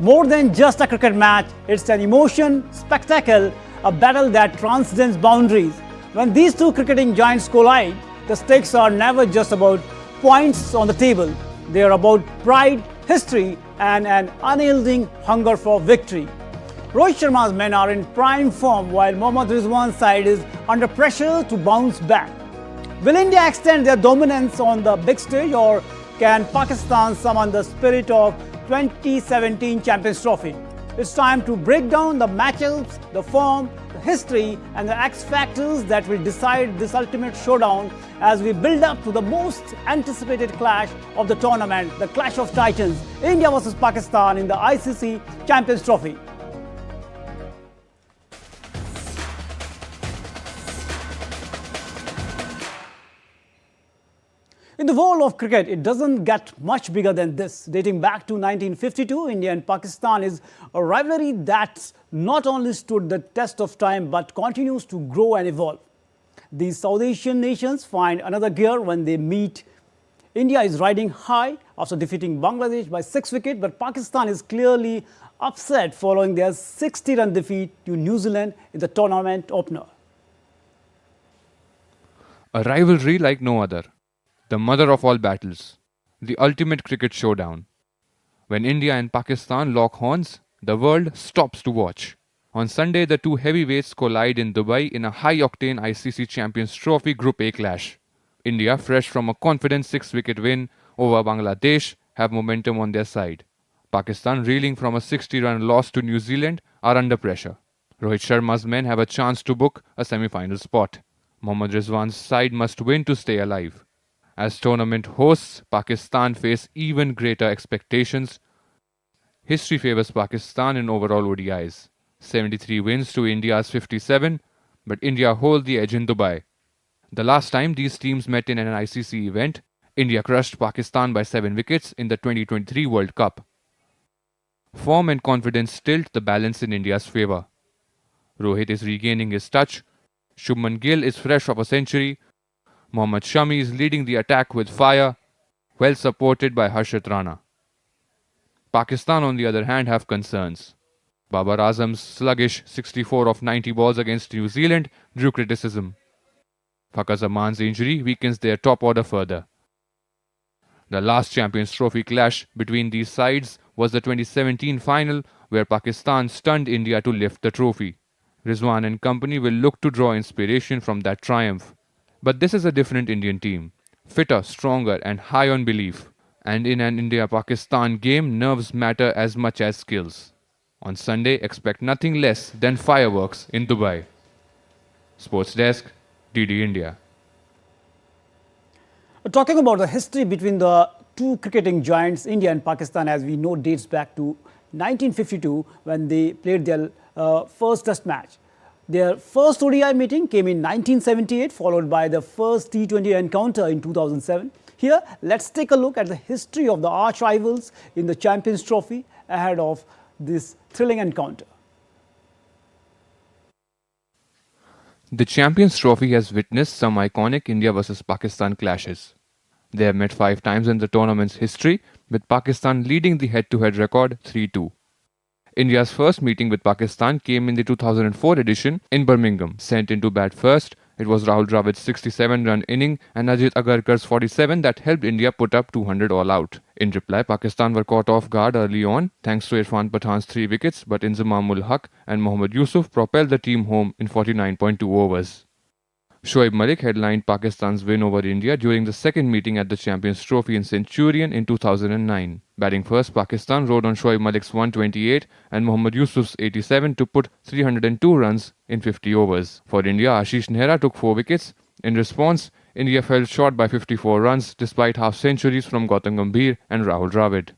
More than just a cricket match, it's an emotion, spectacle, a battle that transcends boundaries. When these two cricketing giants collide, the stakes are never just about points on the table. They are about pride, history, and an unyielding hunger for victory. Rohit Sharma's men are in prime form while Mohammad Rizwan's side is under pressure to bounce back. Will India extend their dominance on the big stage, or can Pakistan summon the spirit of 2017 Champions Trophy? It's time to break down the matchups, the form, the history, and the X factors that will decide this ultimate showdown as we build up to the most anticipated clash of the tournament, the Clash of Titans, India versus Pakistan in the ICC Champions Trophy. In the world of cricket, it doesn't get much bigger than this. Dating back to 1952, India and Pakistan is a rivalry that's not only stood the test of time but continues to grow and evolve. These South Asian nations find another gear when they meet. India is riding high after defeating Bangladesh by 6 wickets, but Pakistan is clearly upset following their 60-run defeat to New Zealand in the tournament opener. A rivalry like no other. The mother of all battles, the ultimate cricket showdown. When India and Pakistan lock horns, the world stops to watch. On Sunday, the two heavyweights collide in Dubai in a high-octane ICC Champions Trophy Group A clash. India, fresh from a confident 6-wicket win over Bangladesh, have momentum on their side. Pakistan, reeling from a 60-run loss to New Zealand, are under pressure. Rohit Sharma's men have a chance to book a semi-final spot. Mohammad Rizwan's side must win to stay alive. As tournament hosts, Pakistan face even greater expectations. History favors Pakistan in overall ODIs. 73 wins to India's 57, but India hold the edge in Dubai. The last time these teams met in an ICC event, India crushed Pakistan by 7 wickets in the 2023 World Cup. Form and confidence tilt the balance in India's favour. Rohit is regaining his touch. Shubman Gill is fresh of a century. Mohammad Shami is leading the attack with fire, well supported by Harshit Rana. Pakistan, on the other hand, have concerns. Babar Azam's sluggish 64 of 90 balls against New Zealand drew criticism. Fakhar Zaman's injury weakens their top order further. The last Champions Trophy clash between these sides was the 2017 final, where Pakistan stunned India to lift the trophy. Rizwan and company will look to draw inspiration from that triumph. But this is a different Indian team, fitter, stronger and high on belief. And in an India-Pakistan game, nerves matter as much as skills. On Sunday, expect nothing less than fireworks in Dubai. Sports Desk, DD India. Talking about the history between the two cricketing giants, India and Pakistan, as we know, dates back to 1952 when they played their first test match. Their first ODI meeting came in 1978, followed by the first T20 encounter in 2007. Here, let's take a look at the history of the arch rivals in the Champions Trophy ahead of this thrilling encounter. The Champions Trophy has witnessed some iconic India vs Pakistan clashes. They have met 5 times in the tournament's history, with Pakistan leading the head-to-head record 3-2. India's first meeting with Pakistan came in the 2004 edition in Birmingham. Sent in to bat first, it was Rahul Dravid's 67-run inning and Ajit Agarkar's 47 that helped India put up 200 all out. In reply, Pakistan were caught off guard early on thanks to Irfan Pathan's 3 wickets, but Inzamam ul Haq and Mohammad Yusuf propelled the team home in 49.2 overs. Shoaib Malik headlined Pakistan's win over India during the second meeting at the Champions Trophy in Centurion in 2009. Batting first, Pakistan rode on Shoaib Malik's 128 and Mohammad Yusuf's 87 to put 302 runs in 50 overs. For India, Ashish Nehra took 4 wickets. In response, India fell short by 54 runs despite half-centuries from Gautam Gambhir and Rahul Dravid.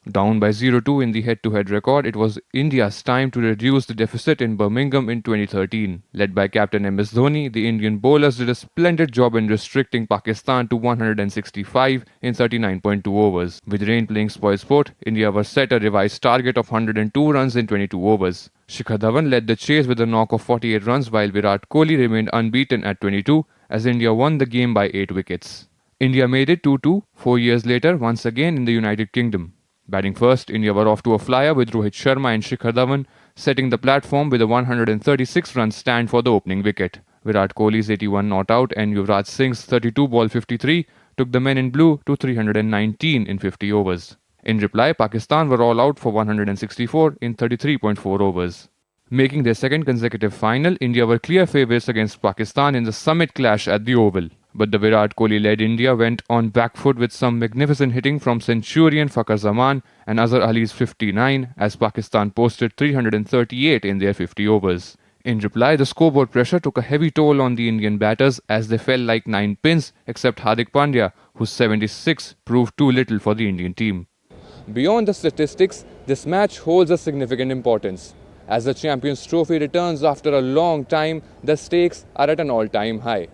Down by 0-2 in the head-to-head record, it was India's time to reduce the deficit in Birmingham in 2013. Led by captain MS Dhoni, the Indian bowlers did a splendid job in restricting Pakistan to 165 in 39.2 overs. With rain playing spoilsport, India was set a revised target of 102 runs in 22 overs. Shikhar Dhawan led the chase with a knock of 48 runs while Virat Kohli remained unbeaten at 22 as India won the game by 8 wickets. India made it 2-2 4 years later, once again in the United Kingdom. Batting first, India were off to a flyer with Rohit Sharma and Shikhar Dhawan setting the platform with a 136-run stand for the opening wicket. Virat Kohli's 81 not out and Yuvraj Singh's 32 ball 53 took the men in blue to 319 in 50 overs. In reply, Pakistan were all out for 164 in 33.4 overs. Making their second consecutive final, India were clear favourites against Pakistan in the summit clash at the Oval. But the Virat Kohli-led India went on back foot with some magnificent hitting from centurion Fakhar Zaman and Azhar Ali's 59 as Pakistan posted 338 in their 50 overs. In reply, the scoreboard pressure took a heavy toll on the Indian batters as they fell like 9 pins except Hardik Pandya, whose 76 proved too little for the Indian team. Beyond the statistics, this match holds a significant importance. As the Champions Trophy returns after a long time, the stakes are at an all-time high.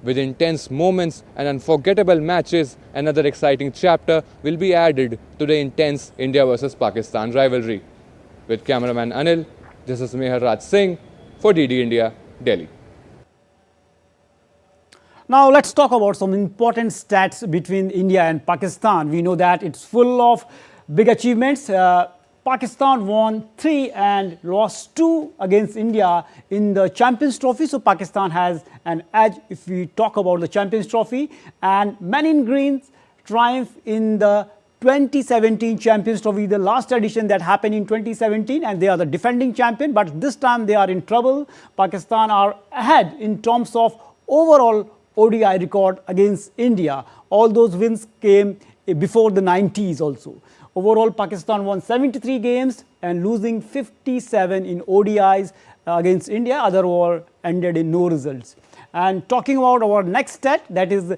With intense moments and unforgettable matches, another exciting chapter will be added to the intense India vs Pakistan rivalry. With cameraman Anil, this is Meher Raj Singh for DD India, Delhi. Now let's talk about some important stats between India and Pakistan. We know that it's full of big achievements. Pakistan won 3 and lost 2 against India in the Champions Trophy. So Pakistan has an edge if we talk about the Champions Trophy. And Men in Green's triumph in the 2017 Champions Trophy, the last edition that happened in 2017, and they are the defending champion. But this time they are in trouble. Pakistan are ahead in terms of overall ODI record against India. All those wins came before the 90s also. Overall, Pakistan won 73 games and losing 57 in ODIs against India. Other war ended in no results. And talking about our next stat, that is the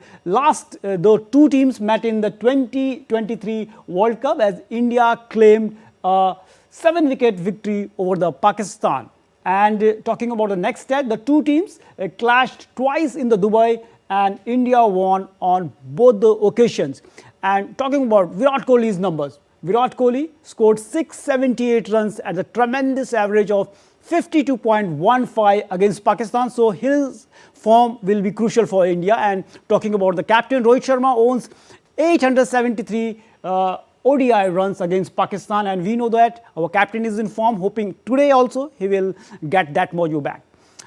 two teams met in the 2023 World Cup as India claimed a 7-wicket victory over the Pakistan. And talking about the next stat, the two teams clashed twice in the Dubai and India won on both the occasions. And talking about Virat Kohli's numbers, Virat Kohli scored 678 runs at a tremendous average of 52.15 against Pakistan. So his form will be crucial for India. And talking about the captain, Rohit Sharma owns 873 ODI runs against Pakistan. And we know that our captain is in form, hoping today also he will get that mojo back.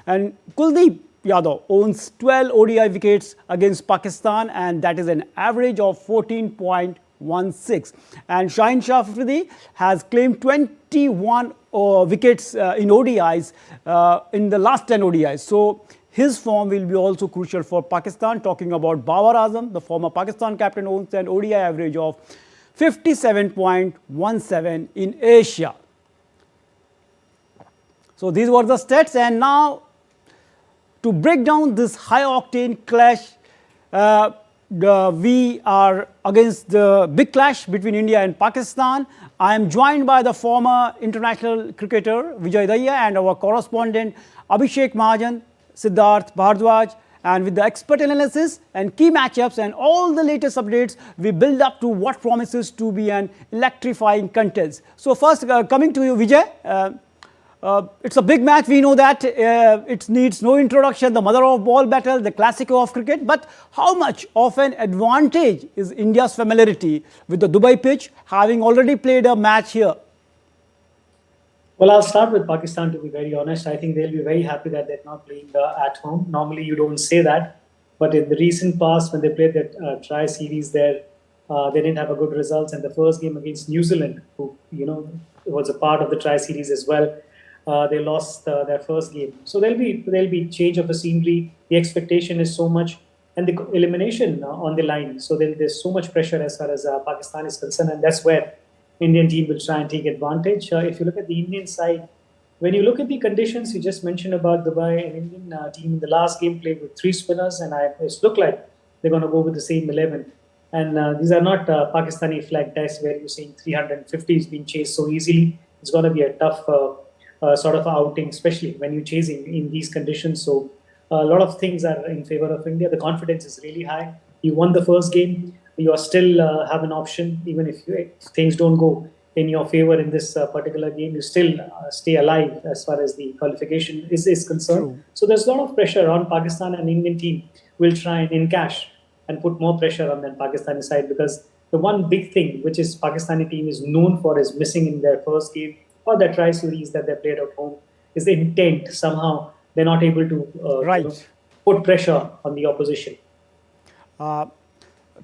And Kuldeep Yadav owns 12 ODI wickets against Pakistan, and that is an average of 14.16. And Shaheen Afridi has claimed 21 wickets in ODIs in the last 10 ODIs. So his form will be also crucial for Pakistan. Talking about Babar Azam, the former Pakistan captain, owns an ODI average of 57.17 in Asia. So these were the stats, and now to break down this high-octane clash, we are against the big clash between India and Pakistan. I am joined by the former international cricketer Vijay Daya and our correspondent Abhishek Mahajan, Siddharth Bhardwaj, and with the expert analysis and key matchups and all the latest updates, we build up to what promises to be an electrifying contest. So first, coming to you, Vijay. It's a big match. We know that it needs no introduction, the mother of ball battle, the classico of cricket. But how much of an advantage is India's familiarity with the Dubai pitch, having already played a match here? Well, I'll start with Pakistan, to be very honest. I think they'll be very happy that they're not playing at home. Normally, you don't say that. But in the recent past, when they played that tri-series there, they didn't have a good results. And the first game against New Zealand, who, was a part of the tri-series as well, they lost their first game. So there'll be change of the scenery. The expectation is so much, and the elimination on the line. So there's so much pressure as far as Pakistan is concerned, and that's where Indian team will try and take advantage. If you look at the Indian side, when you look at the conditions you just mentioned about Dubai, an Indian team in the last game played with 3 spinners, and it looked like they're going to go with the same 11. And these are not Pakistani flag tests where you're seeing 350 is being chased so easily. It's going to be a tough sort of outing, especially when you're chasing in these conditions. So a lot of things are in favor of India. The confidence is really high. You won the first game. You are still have an option, even if things don't go in your favor in this particular game. You still stay alive as far as the qualification is concerned. True. So there's a lot of pressure on Pakistan, and Indian team will try and encash and put more pressure on the Pakistani side, because the one big thing which is Pakistani team is known for is missing in their first game or the tri series that they played at home is the intent. Somehow they're not able to Right. put pressure on the opposition.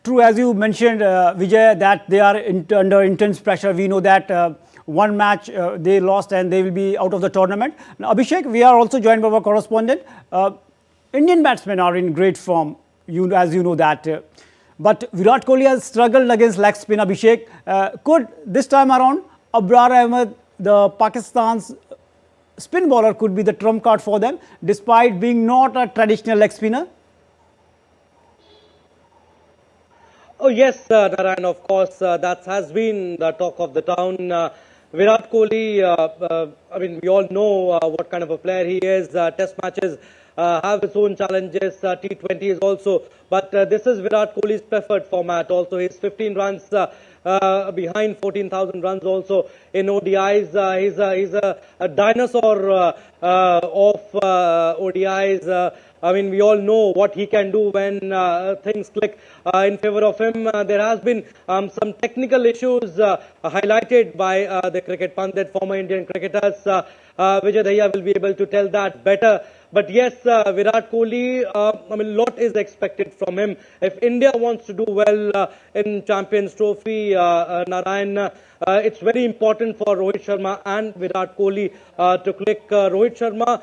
True, as you mentioned, Vijay, that they are under intense pressure. We know that one match they lost and they will be out of the tournament. Now, Abhishek, we are also joined by our correspondent. Indian batsmen are in great form, as you know that. But Virat Kohli has struggled against leg spin, Abhishek. Could this time around, Abrar Ahmed, the Pakistan's spin bowler, could be the trump card for them, despite being not a traditional leg spinner? Oh yes, Narayan, of course, that has been the talk of the town. Virat Kohli, I mean, we all know what kind of a player he is. Test matches have its own challenges, T20s also. But this is Virat Kohli's preferred format. Also, he's 15 runs behind 14,000 runs also in ODIs. He's a dinosaur of ODIs. I mean, we all know what he can do when things click in favor of him. There has been some technical issues highlighted by the cricket pundit, former Indian cricketers. Vijay Daya will be able to tell that better. But yes, Virat Kohli, I mean, a lot is expected from him. If India wants to do well in Champions Trophy, Narayan, it's very important for Rohit Sharma and Virat Kohli to click. Rohit Sharma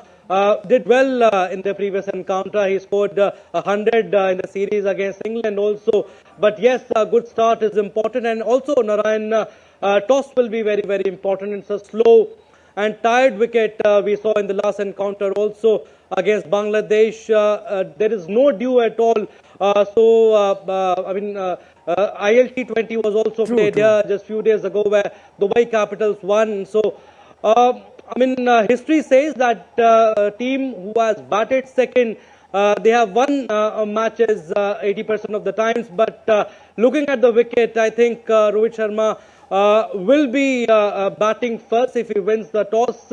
did well in the previous encounter. He scored 100 in the series against England also. But yes, a good start is important. And also, Narayan, toss will be very, very important. It's a slow and tired wicket we saw in the last encounter also against Bangladesh. There is no dew at all. I mean, ILT20 was also played here just a few days ago where Dubai Capitals won. So, I mean, history says that a team who has batted second, they have won matches 80% of the times. But looking at the wicket, I think Rohit Sharma will be batting first if he wins the toss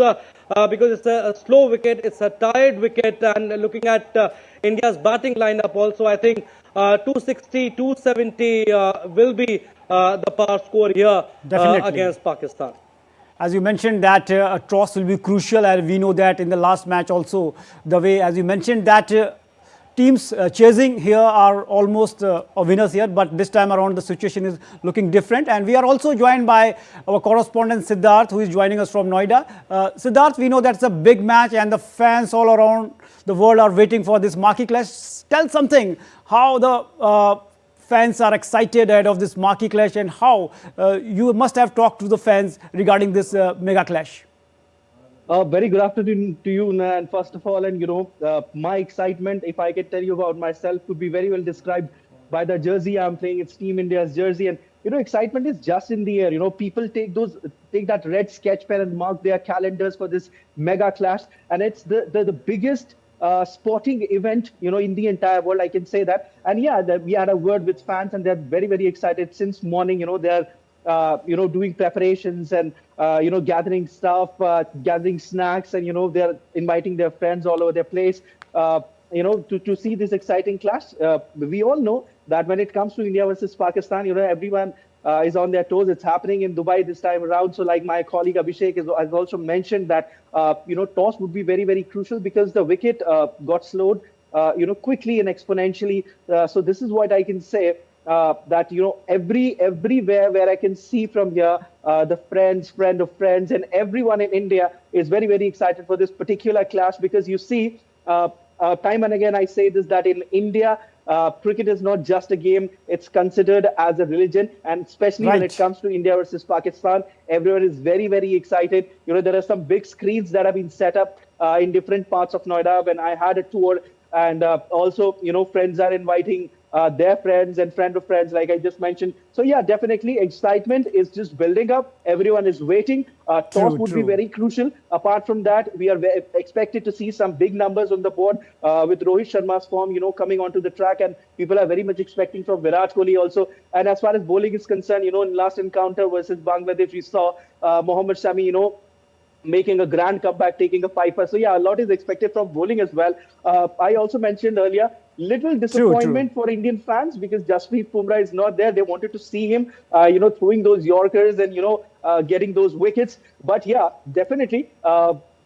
because it's a slow wicket, it's a tired wicket. And looking at India's batting lineup also, I think 260, 270 will be the par score here against Pakistan. As you mentioned that a toss will be crucial, and we know that in the last match also, the way, as you mentioned, that teams chasing here are almost winners here, but this time around the situation is looking different. And we are also joined by our correspondent Siddharth, who is joining us from Noida. Siddharth, we know that's a big match and the fans all around the world are waiting for this marquee clash. Tell something, how the fans are excited ahead of this marquee clash, and how you must have talked to the fans regarding this mega clash. Very good afternoon to you, and first of all, and my excitement, if I can tell you about myself, could be very well described by the jersey I'm playing. It's Team India's jersey, and excitement is just in the air. People take that red sketch pen and mark their calendars for this mega clash, and it's the biggest sporting event, in the entire world, I can say that. And yeah, we had a word with fans, and they're very, very excited since morning. They're doing preparations and gathering stuff, gathering snacks, and they're inviting their friends all over their place. To see this exciting clash. We all know that when it comes to India versus Pakistan, everyone is on their toes. It's happening in Dubai this time around. So like my colleague Abhishek has also mentioned that, toss would be very, very crucial because the wicket got slowed, quickly and exponentially. So this is what I can say, that, everywhere where I can see from here, the friend of friends and everyone in India is very, very excited for this particular clash because you see, time and again, I say this, that in India, cricket is not just a game, it's considered as a religion. And especially when it comes to India versus Pakistan, everyone is very, very excited. There are some big screens that have been set up in different parts of Noida when I had a tour. And also, friends are inviting their friends and friend of friends, like I just mentioned. So yeah, definitely excitement is just building up. Everyone is waiting. Toss would be very crucial. Apart from that, we are expected to see some big numbers on the board with Rohit Sharma's form, coming onto the track, and people are very much expecting from Virat Kohli also. And as far as bowling is concerned, in last encounter versus Bangladesh, we saw Mohammad Shami, making a grand comeback, taking a fifer. So yeah, a lot is expected from bowling as well. I also mentioned earlier little disappointment for Indian fans because Jasprit Bumrah is not there. They wanted to see him, throwing those Yorkers and, getting those wickets. But yeah, definitely.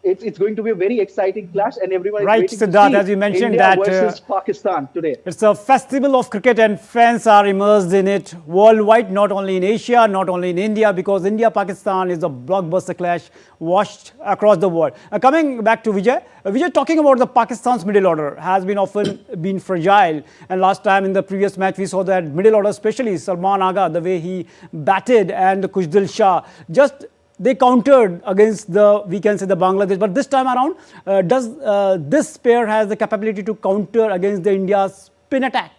It's going to be a very exciting clash, and everyone is waiting Siddharth, to see as you mentioned India that versus Pakistan today. It's a festival of cricket and fans are immersed in it worldwide, not only in Asia, not only in India, because India-Pakistan is a blockbuster clash watched across the world. Coming back to Vijay. Vijay, talking about the Pakistan's middle order has been often been fragile. And last time in the previous match, we saw that middle order, especially Salman Agha, the way he batted and Khushdil Shah, they countered against the Bangladesh. But this time around, does this pair has the capability to counter against the India's spin attack?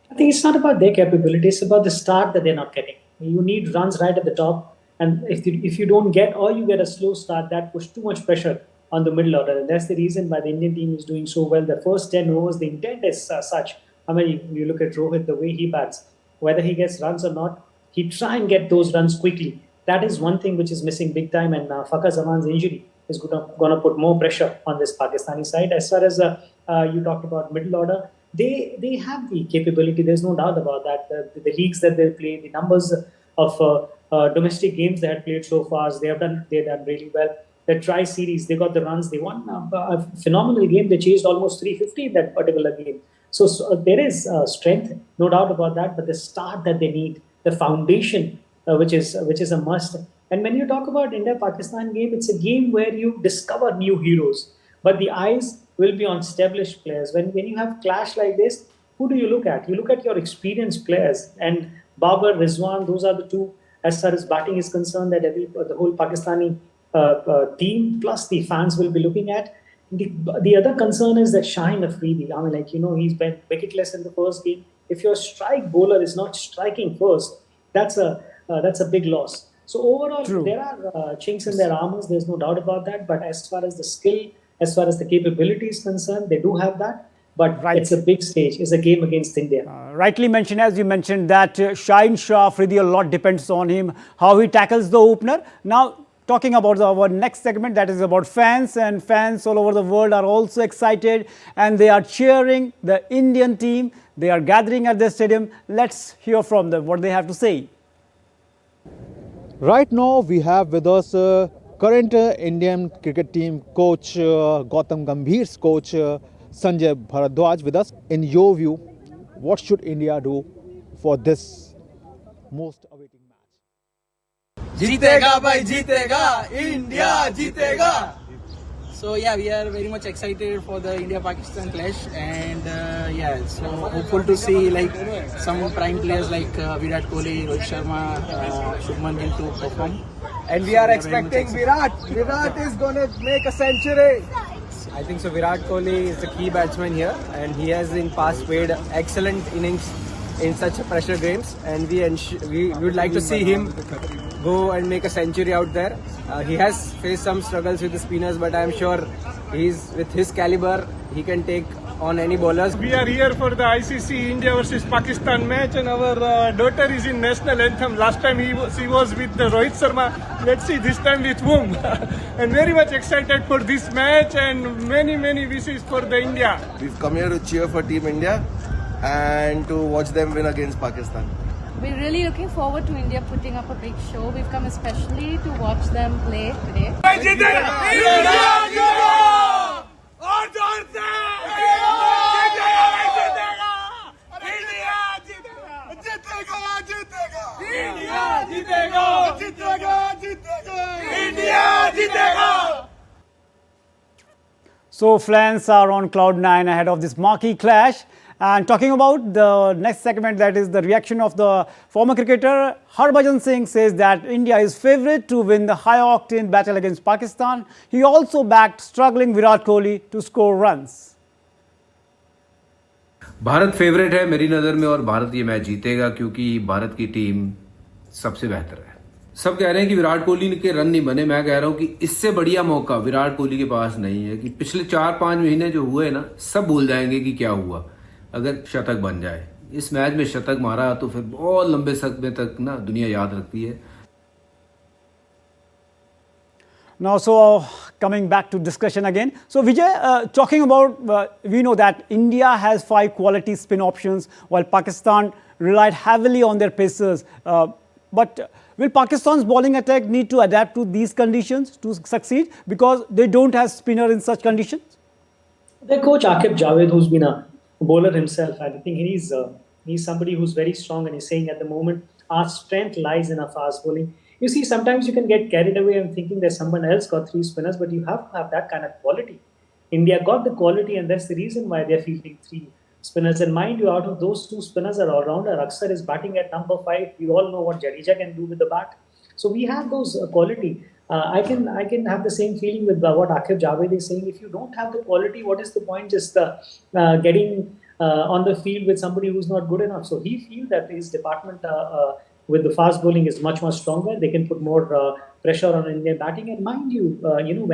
I think it's not about their capability. It's about the start that they're not getting. You need runs right at the top. And if you don't get, or you get a slow start, that puts too much pressure on the middle order. And that's the reason why the Indian team is doing so well. The first 10 overs, the intent is such. I mean, you look at Rohit, the way he bats, whether he gets runs or not, he try and get those runs quickly. That is one thing which is missing big time, and Fakhar Zaman's injury is going to put more pressure on this Pakistani side. As far as you talked about middle order, they have the capability. There's no doubt about that. The leagues that they play, the numbers of domestic games they had played so far, they've done really well. The tri-series, they got the runs. They won a phenomenal game. They chased almost 350 in that particular game. So there is strength, no doubt about that. But the start that they need, the foundation, which is a must. And when you talk about India-Pakistan game, it's a game where you discover new heroes, but the eyes will be on established players. When you have clash like this, who do you look at? You look at your experienced players, and Babar, Rizwan, those are the two, as far as batting is concerned, that the whole Pakistani team plus the fans will be looking at. The other concern is that Shaheen Afridi, I mean, he's been wicketless in the first game. If your strike bowler is not striking first, that's a big loss. So overall, there are chinks in their armors. There's no doubt about that. But as far as the skill, as far as the capability is concerned, they do have that. But it's a big stage. It's a game against India. Rightly mentioned, as you mentioned, that Shaheen Shah Afridi, a lot depends on him, how he tackles the opener. Now, talking about our next segment, that is about fans, and fans all over the world are also excited and they are cheering the Indian team. They are gathering at the stadium. Let's hear from them what they have to say. Right now we have with us current Indian cricket team coach Gautam Gambhir's coach Sanjay Bharadwaj with us. In your view, what should India do for this most awaiting match? Jeetega bhai, jeetega, India jeetega. So yeah, we are very much excited for the India-Pakistan clash, and so hopeful to see like some prime players like Virat Kohli, Rohit Sharma, Shubman Gill to perform. And we are expecting Virat. Virat is going to make a century. I think so. Virat Kohli is the key batsman here, and he has in past played excellent innings in such pressure games, and we would like to see him go and make a century out there. He has faced some struggles with the spinners, but I am sure with his caliber, he can take on any bowlers. We are here for the ICC India versus Pakistan match, and our daughter is in national anthem. Last time she was with the Rohit Sharma. Let's see this time with whom. And very much excited for this match, and many wishes for the India. We've come here to cheer for Team India and to watch them win against Pakistan. We're really looking forward to India putting up a big show. We've come especially to watch them play today. So fans are on cloud 9 ahead of this marquee clash. And talking about the next segment, that is the reaction of the former cricketer, Harbhajan Singh says that India is favourite to win the high-octane battle against Pakistan. He also backed struggling Virat Kohli to score runs. Bharat favourite है मेरी नज़र में, और भारत ये match जीतेगा क्योंकि भारत की team सबसे बेहतर है. सब कह रहे हैं कि विराट कोहली के रन नहीं बने. मैं कह रहा हूं कि इससे बढ़िया मौका विराट कोहली के पास नहीं है. कि पिछले 4-5 महीने जो हुए ना, सब भूल जाएंगे कि क्या हुआ अगर शतक बन जाए. इस मैच में शतक मारा तो फिर बहुत लंबे समय तक ना दुनिया याद रखती है. Now, so coming back to discussion again. So Vijay, talking about, we know that India has 5 quality spin options while Pakistan relied heavily on their pacers. But will Pakistan's bowling attack need to adapt to these conditions to succeed because they don't have spinner in such conditions? Their coach Akib Javed, who's been a bowler himself, I think he's somebody who's very strong, and he's saying at the moment our strength lies in our fast bowling. You see, sometimes you can get carried away and thinking that someone else got 3 spinners, but you have to have that kind of quality. India got the quality, and that's the reason why they're fielding 3 spinners. And mind you, out of those 2 spinners, are all-rounder. Aksar is batting at number 5. We all know what Jadeja can do with the bat. So we have those quality. I can have the same feeling with what Akib Javed is saying. If you don't have the quality, what is the point just getting on the field with somebody who's not good enough? So he feels that his department with the fast bowling is much stronger. They can put more pressure on Indian batting. And mind you,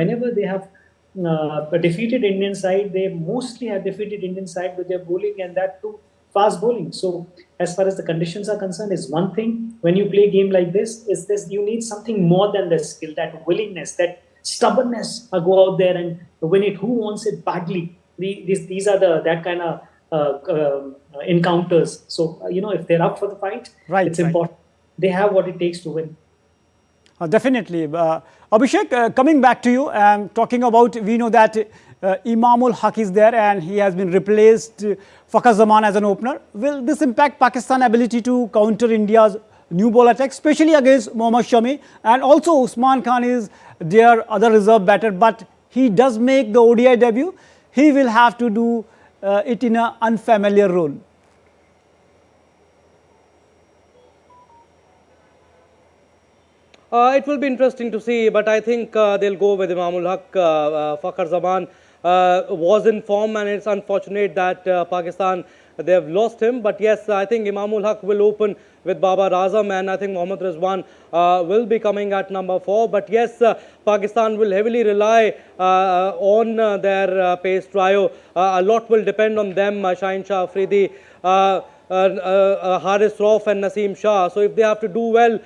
whenever they have a defeated Indian side, they mostly have defeated Indian side with their bowling, and that too fast bowling. So as far as the conditions are concerned, is one thing. When you play a game like this, is this you need something more than the skill, that willingness, that stubbornness. Go out there and win it. Who wants it badly? These are that kind of encounters. So if they're up for the fight, it's important. They have what it takes to win. Definitely. Abhishek, coming back to you, talking about, we know that Imamul Haq is there and he has been replaced Fakhar Zaman as an opener. Will this impact Pakistan's ability to counter India's new ball attack, especially against Mohammad Shami? And also Usman Khan is their other reserve batter, but he does make the ODI debut. He will have to do it in an unfamiliar role. It will be interesting to see, but I think they'll go with Imamul Haq. Fakhar Zaman was in form, and it's unfortunate that Pakistan, they have lost him. But yes, I think Imamul Haq will open with Babar Azam, and I think Mohammad Rizwan will be coming at number 4. But yes, Pakistan will heavily rely on their pace trio. A lot will depend on them, Shaheen Shah Afridi, Haris Rauf and Naseem Shah. So if they have to do well,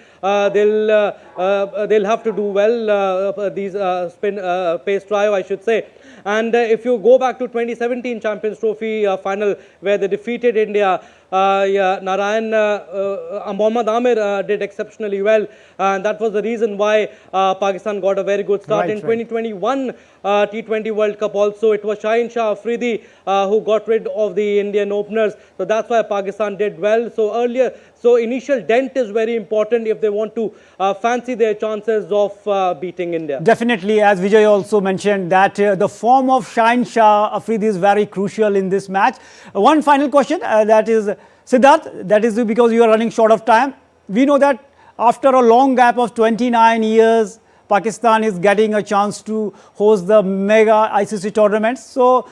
they'll have to do well, these spin pace trio, I should say. And if you go back to 2017 Champions Trophy final, where they defeated India, Narayan, Mohammad Amir did exceptionally well, and that was the reason why Pakistan got a very good start. In 2021 T20 World Cup also, it was Shaheen Shah Afridi who got rid of the Indian openers. So that's why Pakistan did well. So initial dent is very important if they want to fancy their chances of beating India. Definitely, as Vijay also mentioned, that the form of Shaheen Shah Afridi is very crucial in this match. One final question, that is Siddharth, that is because you are running short of time. We know that after a long gap of 29 years, Pakistan is getting a chance to host the mega ICC tournaments. So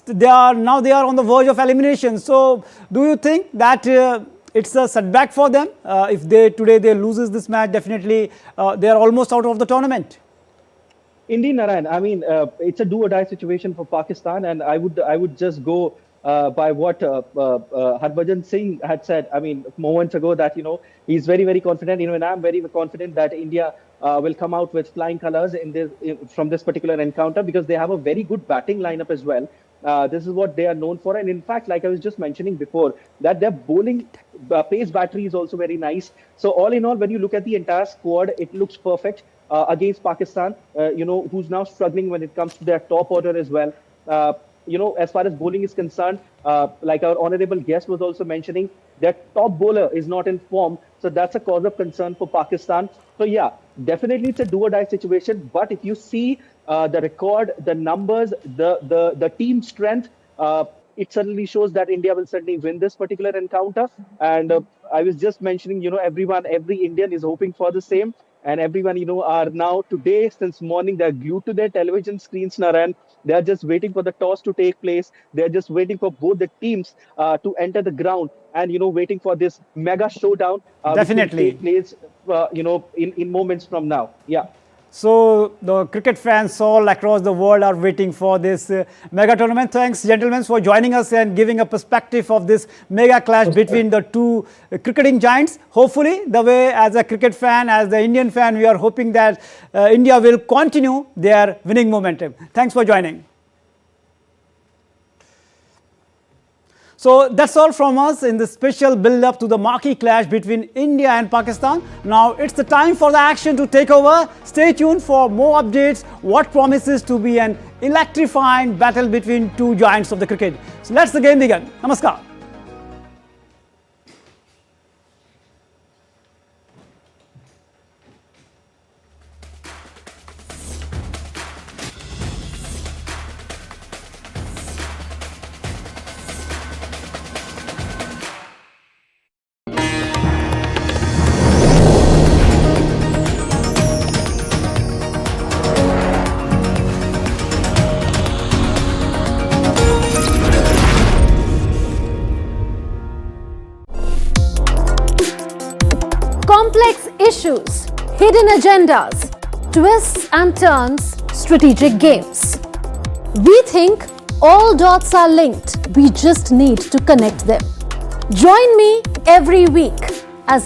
they are on the verge of elimination. So do you think that it's a setback for them? If today they loses this match, definitely they are almost out of the tournament. Indeed, Narayan. I mean, it's a do or die situation for Pakistan, and I would just go by what Harbhajan Singh had said. I mean, moments ago, that he's very confident. And I'm very confident that India will come out with flying colors from this particular encounter, because they have a very good batting lineup as well. This is what they are known for, and in fact, like I was just mentioning before, that their bowling pace battery is also very nice. So all in all, when you look at the entire squad, it looks perfect against Pakistan, who's now struggling when it comes to their top order as well. As far as bowling is concerned, like our honorable guest was also mentioning, their top bowler is not in form. So that's a cause of concern for Pakistan. So yeah, definitely it's a do or die situation. But if you see the record, the numbers, the team strength, it certainly shows that India will certainly win this particular encounter. And I was just mentioning, every Indian is hoping for the same. And everyone, are now today, since morning, they're glued to their television screens, Narayan. They're just waiting for the toss to take place. They're just waiting for both the teams to enter the ground and, waiting for this mega showdown. Definitely. Which will take place, in moments from now. Yeah. So the cricket fans all across the world are waiting for this mega tournament. Thanks, gentlemen, for joining us and giving a perspective of this mega clash between the two cricketing giants. Hopefully, the way as a cricket fan, as the Indian fan, we are hoping that India will continue their winning momentum. Thanks for joining. So that's all from us in the special build-up to the marquee clash between India and Pakistan. Now it's the time for the action to take over. Stay tuned for more updates, what promises to be an electrifying battle between two giants of the cricket. So let's the game begin. Namaskar. Complex issues, hidden agendas, twists and turns, strategic games. We think all dots are linked. We just need to connect them. Join me every week